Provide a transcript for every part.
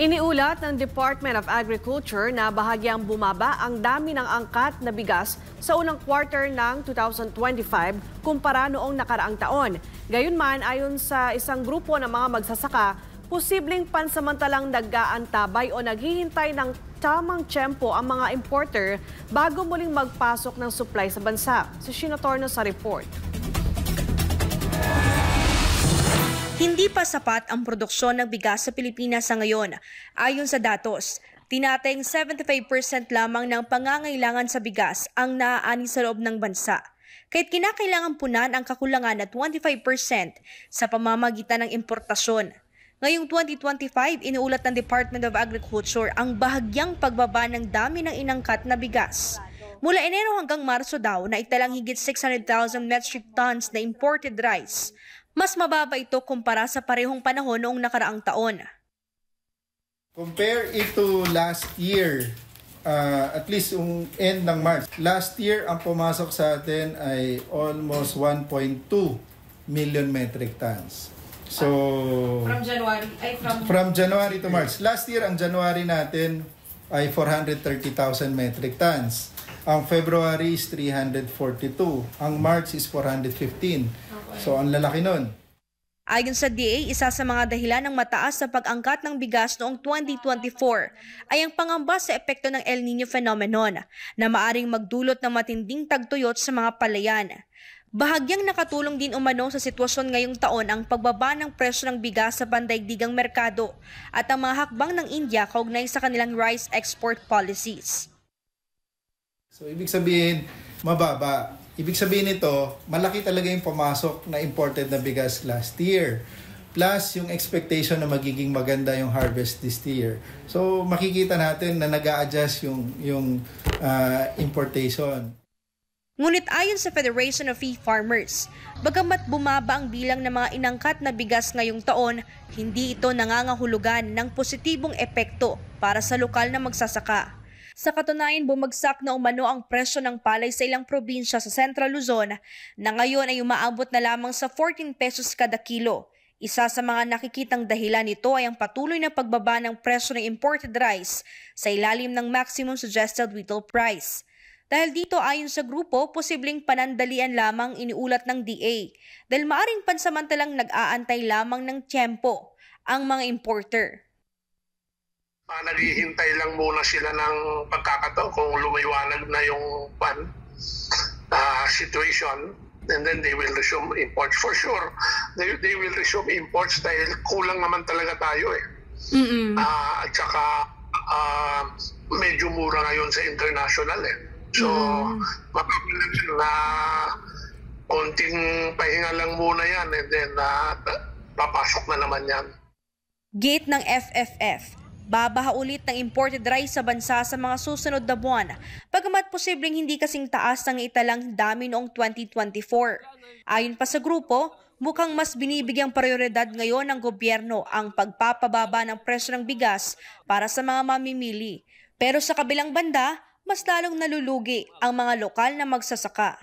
Iniulat ng Department of Agriculture na bahagyang bumaba ang dami ng angkat na bigas sa unang quarter ng 2025 kumpara noong nakaraang taon. Gayunman, ayon sa isang grupo ng mga magsasaka, posibleng pansamantalang nag-aantabay o naghihintay ng tamang tiyempo ang mga importer bago muling magpasok ng supply sa bansa. Si Sheena Torno sa report. Hindi pa sapat ang produksyon ng bigas sa Pilipinas sa ngayon. Ayon sa datos, tinatayang 75% lamang ng pangangailangan sa bigas ang naaani sa loob ng bansa. Kaya't kinakailangan punan ang kakulangan na 25% sa pamamagitan ng importasyon. Ngayong 2025, inuulat ng Department of Agriculture ang bahagyang pagbaba ng dami ng inangkat na bigas. Mula Enero hanggang Marso daw na italang higit 600,000 metric tons na imported rice. Mas mababa ito kumpara sa parehong panahon noong nakaraang taon. Compare it to last year, at least yung end ng March. Last year, ang pumasok sa atin ay almost 1.2 million metric tons. So, from January to March. Last year, ang January natin ay 430,000 metric tons. Ang February is 342. Ang March is 415. So, ang lalaki nun. Ayon sa DA, isa sa mga dahilan ng mataas sa pag-angkat ng bigas noong 2024 ay ang pangamba sa epekto ng El Niño phenomenon na maaring magdulot ng matinding tagtuyot sa mga palayan. Bahagyang nakatulong din umano sa sitwasyon ngayong taon ang pagbaba ng presyo ng bigas sa pandaigdigang merkado at ang mga hakbang ng India kaugnay sa kanilang rice export policies. So, ibig sabihin, mababa. Ibig sabihin nito, malaki talaga yung pumasok na imported na bigas last year. Plus, yung expectation na magiging maganda yung harvest this year. So, makikita natin na nag-a-adjust yung importation. Ngunit ayon sa Federation of Feed Farmers, bagamat bumaba ang bilang ng mga inangkat na bigas ngayong taon, hindi ito nangangahulugan ng positibong epekto para sa lokal na magsasaka. Sa katunayan, bumagsak na umano ang presyo ng palay sa ilang probinsya sa Central Luzon na ngayon ay umaabot na lamang sa 14 pesos kada kilo. Isa sa mga nakikitang dahilan nito ay ang patuloy na pagbaba ng presyo ng imported rice sa ilalim ng maximum suggested retail price. Dahil dito ayon sa grupo, posibleng panandalian lamang iniulat ng DA dahil maaring pansamantalang nag-aantay lamang ng tiyempo ang mga importer. Naghihintay lang muna sila ng pagkakataon kung lumiwanag na yung situation, and then they will resume imports. For sure, they will resume imports dahil kulang naman talaga tayo eh. At saka medyo mura ngayon sa international eh. So, mapapalag na konting pahinga lang muna yan and then papasok na naman yan. Gate ng FFF. Babaha ulit ng imported rice sa bansa sa mga susunod na buwan, bagamat posibleng hindi kasing taas ng italang dami noong 2024. Ayon pa sa grupo, mukhang mas binibigyang prioridad ngayon ng gobyerno ang pagpapababa ng presyo ng bigas para sa mga mamimili. Pero sa kabilang banda, mas lalong nalulugi ang mga lokal na magsasaka.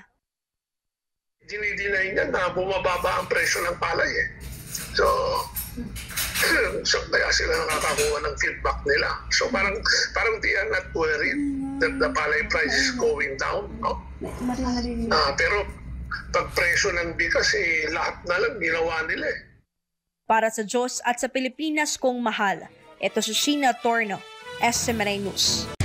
Dinidinay niya na bumababa ang presyo ng palay eh. So kaya sila nakakakuha ng feedback nila. So parang they are not worried that the palay price is going down. No? Pero pag presyo ng bigas, lahat na lang ginawa nila eh. Para sa Diyos at sa Pilipinas kong mahal, ito si Sheena Torno, SMNI News.